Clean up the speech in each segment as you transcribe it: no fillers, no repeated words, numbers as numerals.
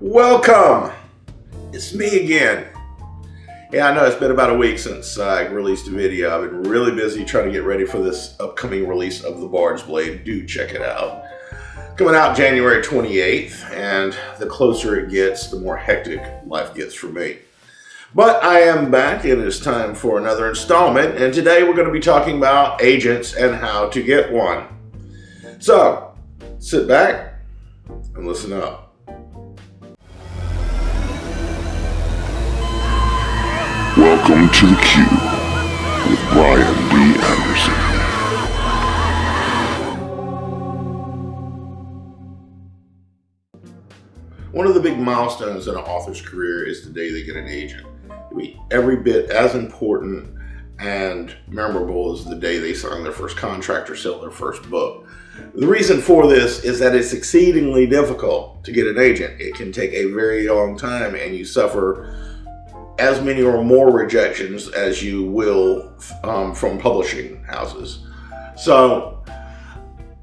Welcome! It's me again. Yeah, I know it's been about a week since I released a video. I've been really busy trying to get ready for this upcoming release of The Bard's Blade. Do check it out. Coming out January 28th, and the closer it gets, the more hectic life gets for me. But I am back, and it's time for another installment, and today we're going to be talking about agents and how to get one. So, sit back and listen up. Welcome to the Queue with Brian D. Anderson. One of the big milestones in an author's career is the day they get an agent. It'll be every bit as important and memorable as the day they sign their first contract or sell their first book. The reason for this is that it's exceedingly difficult to get an agent. It can take a very long time, and you suffer as many or more rejections as you will from publishing houses. So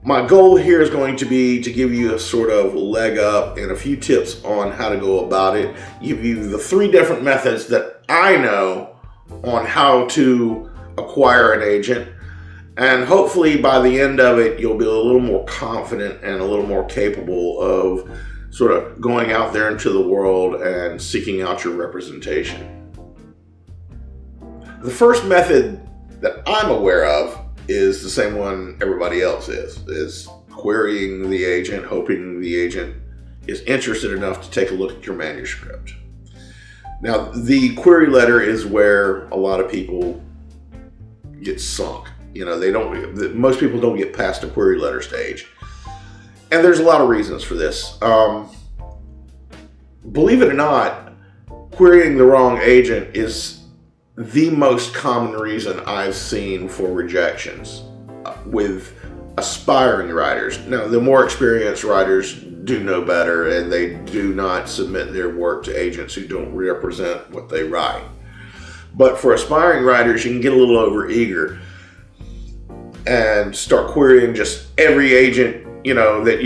my goal here is going to be to give you a sort of leg up and a few tips on how to go about it. Give you the 3 different methods that I know on how to acquire an agent. And hopefully by the end of it, you'll be a little more confident and a little more capable of sort of going out there into the world and seeking out your representation. The first method that I'm aware of is the same one everybody else is querying the agent, hoping the agent is interested enough to take a look at your manuscript. Now, the query letter is where a lot of people get sunk. You know, most people don't get past the query letter stage. And there's a lot of reasons for this. Believe it or not, querying the wrong agent is the most common reason I've seen for rejections with aspiring writers. Now, the more experienced writers do know better, and they do not submit their work to agents who don't represent what they write. But for aspiring writers, you can get a little overeager and start querying just every agent that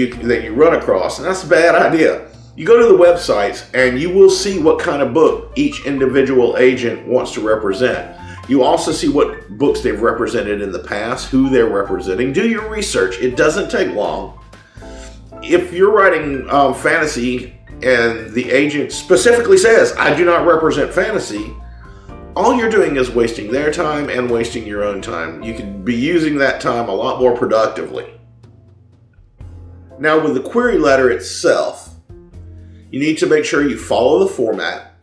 you run across, and that's a bad idea. You go to the websites and you will see what kind of book each individual agent wants to represent. You also see what books they've represented in the past, who they're representing. Do your research. It doesn't take long. If you're writing fantasy and the agent specifically says, "I do not represent fantasy," all you're doing is wasting their time and wasting your own time. You could be using that time a lot more productively. Now, with the query letter itself, you need to make sure you follow the format.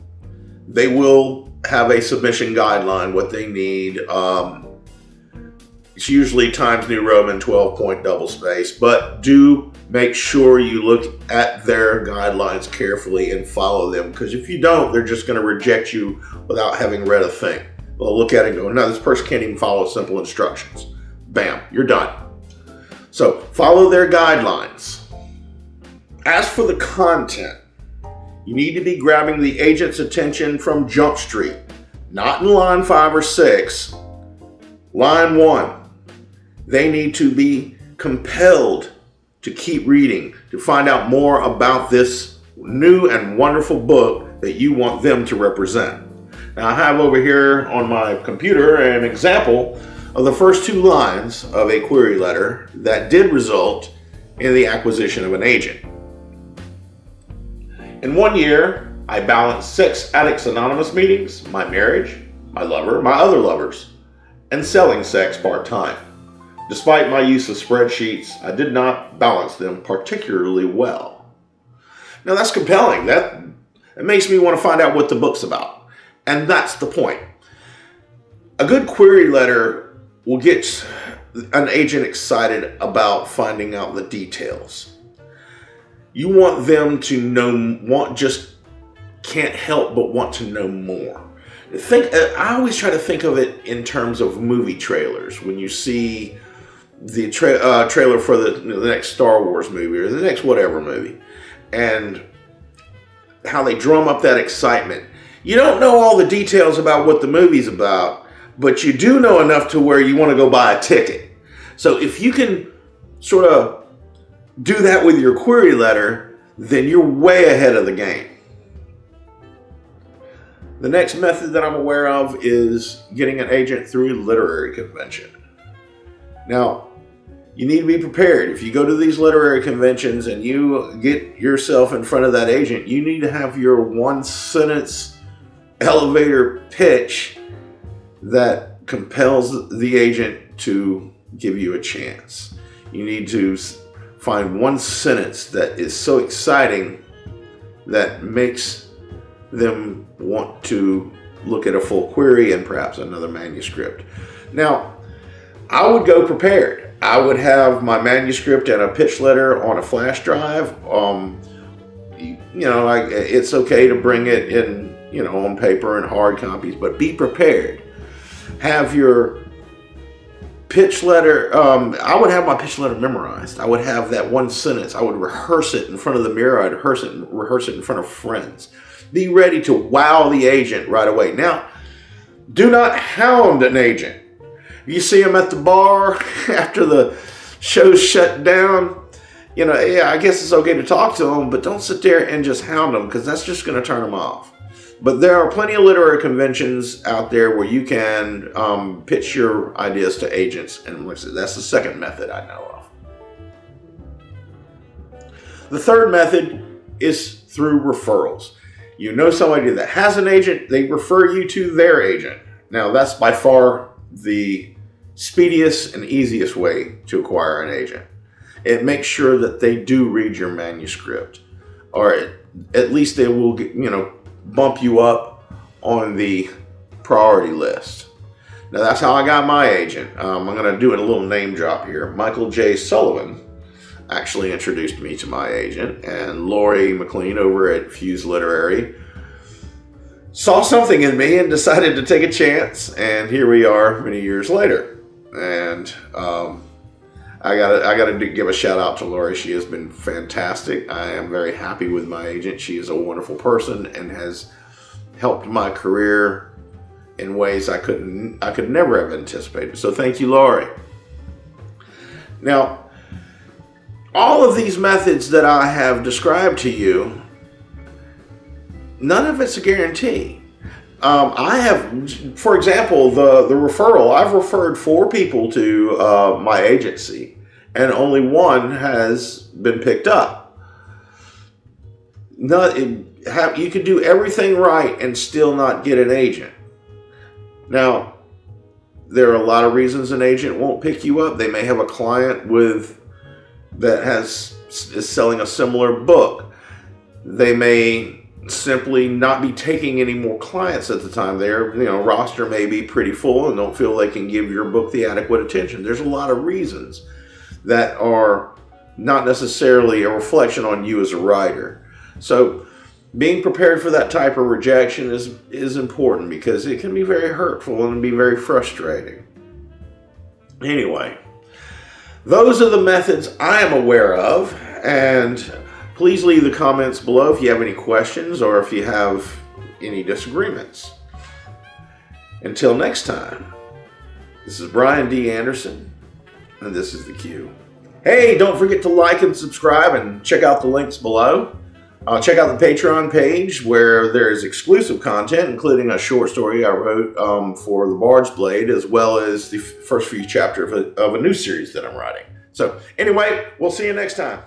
They will have a submission guideline, what they need. It's usually Times New Roman 12-point double space, but do make sure you look at their guidelines carefully and follow them, because if you don't, they're just going to reject you without having read a thing. They'll look at it and go, "No, this person can't even follow simple instructions." Bam, you're done. So follow their guidelines. As for the content, you need to be grabbing the agent's attention from Jump Street, not in line 5 or 6, line 1. They need to be compelled to keep reading, to find out more about this new and wonderful book that you want them to represent. Now, I have over here on my computer an example of the first 2 lines of a query letter that did result in the acquisition of an agent. In 1 year, I balanced 6 Addicts Anonymous meetings, my marriage, my lover, my other lovers, and selling sex part-time. Despite my use of spreadsheets, I did not balance them particularly well. Now, that's compelling. It makes me want to find out what the book's about. And that's the point. A good query letter will get an agent excited about finding out the details. You want them to can't help but want to know more. I always try to think of it in terms of movie trailers. When you see the trailer for the next Star Wars movie or the next whatever movie, and how they drum up that excitement. You don't know all the details about what the movie's about, but you do know enough to where you want to go buy a ticket. So if you can sort of do that with your query letter, then you're way ahead of the game. The next method that I'm aware of is getting an agent through a literary convention. Now, you need to be prepared. If you go to these literary conventions and you get yourself in front of that agent, you need to have your one-sentence elevator pitch that compels the agent to give you a chance. You need to find one sentence that is so exciting that makes them want to look at a full query and perhaps another manuscript. Now, I would go prepared. I would have my manuscript and a pitch letter on a flash drive. It's okay to bring it in, on paper and hard copies, but be prepared. Have your pitch letter. I would have my pitch letter memorized. I would have that one sentence. I would rehearse it in front of the mirror. I'd rehearse it in front of friends. Be ready to wow the agent right away. Now, do not hound an agent. You see him at the bar after the show's shut down. I guess it's okay to talk to him, but don't sit there and just hound him, because that's just going to turn him off. But there are plenty of literary conventions out there where you can pitch your ideas to agents, and that's the second method I know of. The third method is through referrals. You know somebody that has an agent, they refer you to their agent. Now, that's by far the speediest and easiest way to acquire an agent. It makes sure that they do read your manuscript, or at least they will bump you up on the priority list. Now, that's how I got my agent. I'm going to do a little name drop here. Michael J. Sullivan actually introduced me to my agent, and Lori McLean over at Fuse Literary saw something in me and decided to take a chance, and here we are many years later. And I gotta give a shout out to Lori. She has been fantastic. I am very happy with my agent. She is a wonderful person and has helped my career in ways I could never have anticipated. So thank you, Lori. Now, all of these methods that I have described to you, none of it's a guarantee. I have, for example, the referral. I've referred 4 people to my agency, and only one has been picked up. You could do everything right and still not get an agent. Now, there are a lot of reasons an agent won't pick you up. They may have a client that is selling a similar book. They may simply not be taking any more clients at the time. Their roster may be pretty full and don't feel they can give your book the adequate attention. There's a lot of reasons that are not necessarily a reflection on you as a writer. So being prepared for that type of rejection is important, because it can be very hurtful and be very frustrating. Anyway, those are the methods I am aware of, and please leave the comments below if you have any questions or if you have any disagreements. Until next time, this is Brian D. Anderson, and this is The Q. Hey, don't forget to like and subscribe and check out the links below. Check out the Patreon page where there's exclusive content, including a short story I wrote for The Bard's Blade, as well as the first few chapters of a new series that I'm writing. So anyway, we'll see you next time.